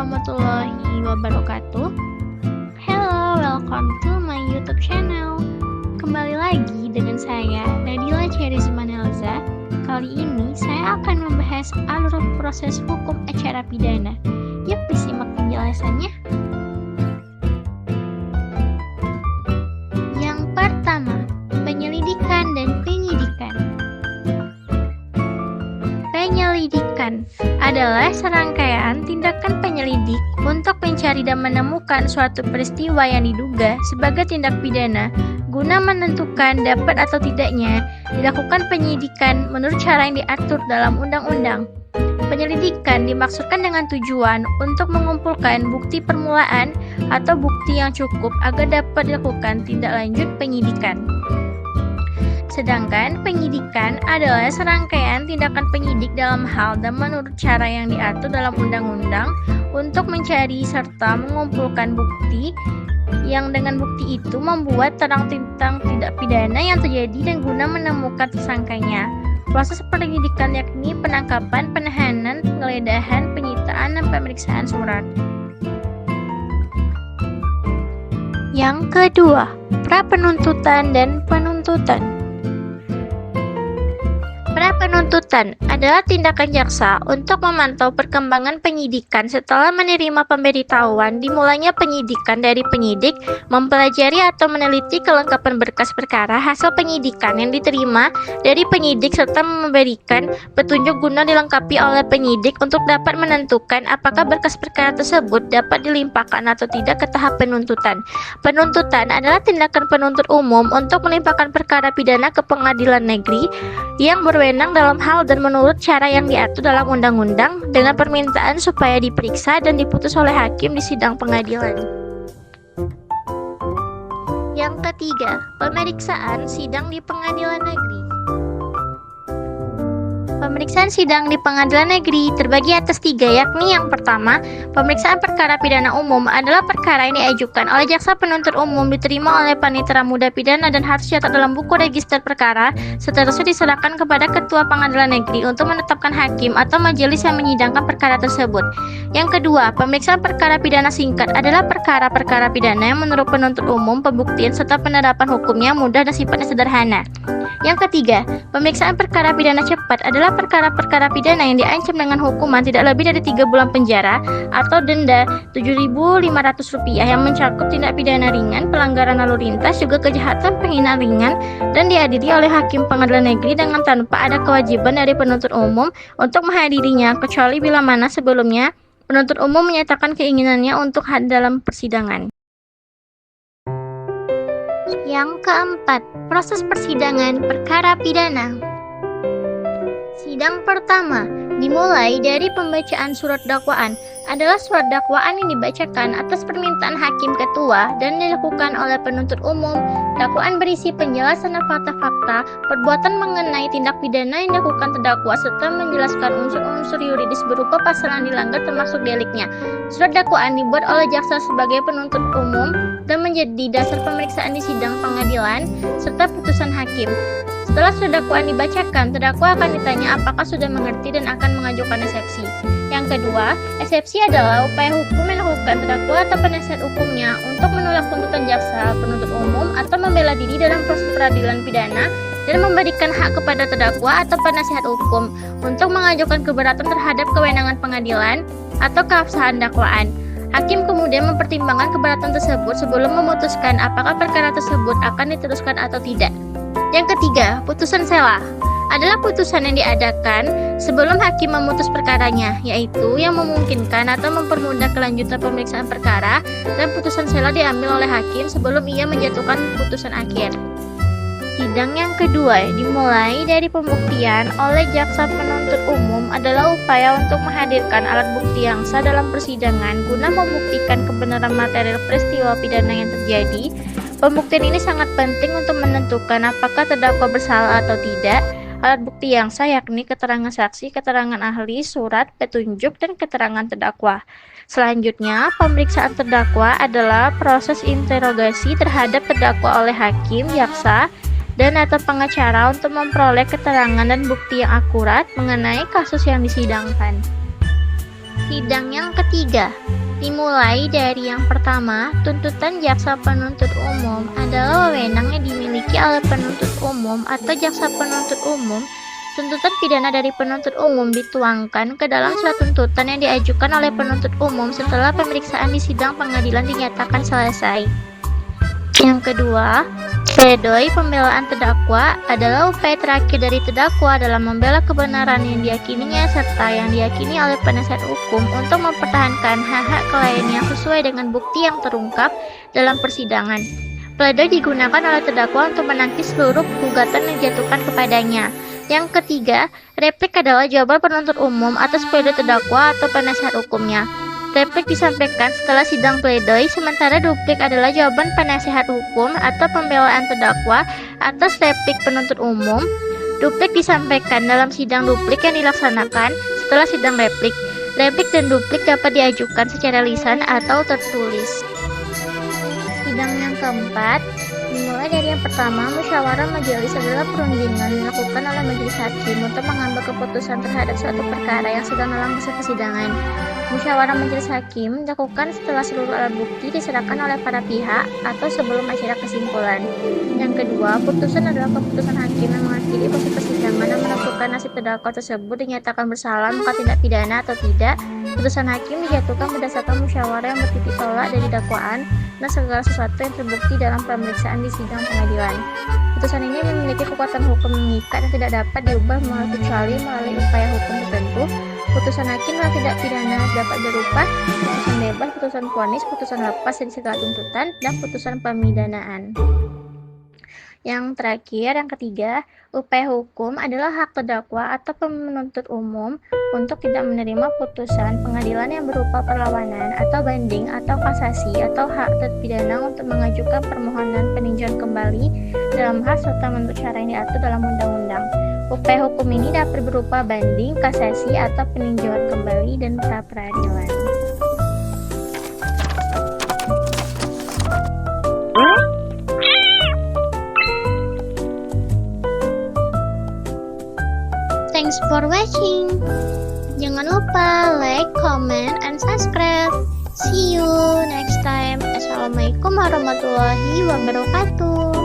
warahmatullahi wabarakatuh. Hello, welcome to my YouTube channel. Kembali lagi dengan saya, Nadila Cherizman Elza. Kali ini saya akan membahas alur proses hukum acara pidana. Yuk disimak penjelasannya. Yang pertama, penyelidikan dan penyidikan. Penyelidikan adalah serangkaian tindakan penyelidik untuk mencari dan menemukan suatu peristiwa yang diduga sebagai tindak pidana guna menentukan dapat atau tidaknya dilakukan penyidikan menurut cara yang diatur dalam undang-undang. Penyelidikan dimaksudkan dengan tujuan untuk mengumpulkan bukti permulaan atau bukti yang cukup agar dapat dilakukan tindak lanjut penyidikan. Sedangkan penyidikan adalah serangkaian tindakan penyidik dalam hal dan menurut cara yang diatur dalam undang-undang untuk mencari serta mengumpulkan bukti yang dengan bukti itu membuat terang tentang tindak pidana yang terjadi dan guna menemukan tersangkanya. Proses penyidikan yakni penangkapan, penahanan, penggeledahan, penyitaan, dan pemeriksaan surat. Yang kedua, pra-penuntutan dan penuntutan. Pra-penuntutan adalah tindakan jaksa untuk memantau perkembangan penyidikan setelah menerima pemberitahuan dimulainya penyidikan dari penyidik, mempelajari atau meneliti kelengkapan berkas perkara hasil penyidikan yang diterima dari penyidik serta memberikan petunjuk guna dilengkapi oleh penyidik untuk dapat menentukan apakah berkas perkara tersebut dapat dilimpahkan atau tidak ke tahap penuntutan. Penuntutan adalah tindakan penuntut umum untuk melimpahkan perkara pidana ke pengadilan negeri yang berwenang dalam hal dan menurut cara yang diatur dalam undang-undang dengan permintaan supaya diperiksa dan diputus oleh hakim di sidang pengadilan. Yang ketiga, pemeriksaan sidang di pengadilan negeri. Pemeriksaan sidang di pengadilan negeri terbagi atas tiga, yakni yang pertama, pemeriksaan perkara pidana umum adalah perkara yang diajukan oleh jaksa penuntut umum, diterima oleh panitera muda pidana dan harus dicatat dalam buku register perkara, seterusnya diserahkan kepada ketua pengadilan negeri untuk menetapkan hakim atau majelis yang menyidangkan perkara tersebut. Yang kedua, pemeriksaan perkara pidana singkat adalah perkara-perkara pidana yang menurut penuntut umum pembuktian serta penerapan hukumnya mudah dan sifatnya sederhana. Yang ketiga, pemeriksaan perkara pidana cepat adalah perkara-perkara pidana yang diancam dengan hukuman tidak lebih dari 3 bulan penjara atau denda Rp7.500 yang mencakup tindak pidana ringan, pelanggaran lalu lintas, juga kejahatan penghinaan ringan dan dihadiri oleh hakim pengadilan negeri dengan tanpa ada kewajiban dari penuntut umum untuk menghadirinya kecuali bila mana sebelumnya penuntut umum menyatakan keinginannya untuk hadir dalam persidangan. Yang keempat, proses persidangan perkara pidana. Sidang pertama dimulai dari pembacaan surat dakwaan. Adalah surat dakwaan yang dibacakan atas permintaan hakim ketua dan dilakukan oleh penuntut umum. Dakwaan berisi penjelasan fakta-fakta perbuatan mengenai tindak pidana yang dilakukan terdakwa serta menjelaskan unsur-unsur yuridis berupa pasal yang dilanggar termasuk deliknya. Surat dakwaan dibuat oleh jaksa sebagai penuntut umum dan menjadi dasar pemeriksaan di sidang pengadilan serta putusan hakim. Setelah surat dakwaan dibacakan, terdakwa akan ditanya apakah sudah mengerti dan akan mengajukan eksepsi. Yang kedua, eksepsi adalah upaya hukum yang dilakukan terdakwa atau penasihat hukumnya untuk menolak tuntutan jaksa penuntut umum atau membela diri dalam proses peradilan pidana dan memberikan hak kepada terdakwa atau penasihat hukum untuk mengajukan keberatan terhadap kewenangan pengadilan atau keabsahan dakwaan. Hakim kemudian mempertimbangkan keberatan tersebut sebelum memutuskan apakah perkara tersebut akan diteruskan atau tidak. Yang ketiga, putusan sela adalah putusan yang diadakan sebelum hakim memutus perkaranya, yaitu yang memungkinkan atau mempermudah kelanjutan pemeriksaan perkara, dan putusan sela diambil oleh hakim sebelum ia menjatuhkan putusan akhir. Sidang yang kedua dimulai dari pembuktian oleh jaksa penuntut umum adalah upaya untuk menghadirkan alat bukti yang sah dalam persidangan guna membuktikan kebenaran material peristiwa pidana yang terjadi. Pembuktian ini sangat penting untuk menentukan apakah terdakwa bersalah atau tidak. Alat bukti yang sah yakni keterangan saksi, keterangan ahli, surat, petunjuk, dan keterangan terdakwa. Selanjutnya, pemeriksaan terdakwa adalah proses interogasi terhadap terdakwa oleh hakim, jaksa, dan atau pengacara untuk memperoleh keterangan dan bukti yang akurat mengenai kasus yang disidangkan. Sidang yang ketiga Dimulai dari yang pertama, tuntutan jaksa penuntut umum adalah wewenang yang dimiliki oleh penuntut umum atau jaksa penuntut umum. Tuntutan pidana dari penuntut umum dituangkan ke dalam surat tuntutan yang diajukan oleh penuntut umum setelah pemeriksaan di sidang pengadilan dinyatakan selesai. Yang kedua, pledoi pembelaan terdakwa adalah upaya terakhir dari terdakwa dalam membela kebenaran yang diyakininya serta yang diyakini oleh penasihat hukum untuk mempertahankan hak-hak kliennya sesuai dengan bukti yang terungkap dalam persidangan. Pledoi digunakan oleh terdakwa untuk menangkis seluruh gugatan yang dijatuhkan kepadanya. Yang ketiga, replik adalah jawaban penuntut umum atas pledoi terdakwa atau penasihat hukumnya. Replik disampaikan setelah sidang pledoi, sementara duplik adalah jawaban penasihat hukum atau pembelaan terdakwa atas replik penuntut umum. Duplik disampaikan dalam sidang duplik yang dilaksanakan setelah sidang replik. Replik dan duplik dapat diajukan secara lisan atau tertulis. Sidang yang keempat dimulai dari yang pertama, musyawarah majelis adalah perundingan dilakukan oleh majelis hakim untuk mengambil keputusan terhadap suatu perkara yang sedang dalam proses persidangan. Musyawarah majelis hakim dilakukan setelah seluruh alat bukti diserahkan oleh para pihak atau sebelum akhirnya kesimpulan. Yang kedua, putusan adalah keputusan hakim yang mengakhiri proses persidangan dan menentukan nasib terdakwa tersebut dinyatakan bersalah maka tindak pidana atau tidak. Putusan hakim dijatuhkan berdasarkan musyawarah yang bertitik tolak dari dakwaan dan segala sesuatu yang terbukti dalam pemeriksaan di sidang pengadilan. Putusan ini memiliki kekuatan hukum mengikat dan tidak dapat diubah kecuali melalui upaya hukum tertentu. Putusan hakim dalam tindak pidana dapat berupa putusan bebas, putusan vonis, putusan lepas dari segala tuntutan, dan putusan pemidanaan. Yang terakhir, yang ketiga, upaya hukum adalah hak terdakwa atau penuntut umum untuk tidak menerima putusan pengadilan yang berupa perlawanan atau banding atau kasasi atau hak terpidana untuk mengajukan permohonan peninjauan kembali dalam hak serta menurut cara yang diatur dalam undang-undang. Upaya hukum ini dapat berupa banding, kasasi, atau peninjauan kembali dan pra peradilan. Thanks for watching. Jangan lupa like, comment, and subscribe. See you next time. Assalamualaikum warahmatullahi wabarakatuh.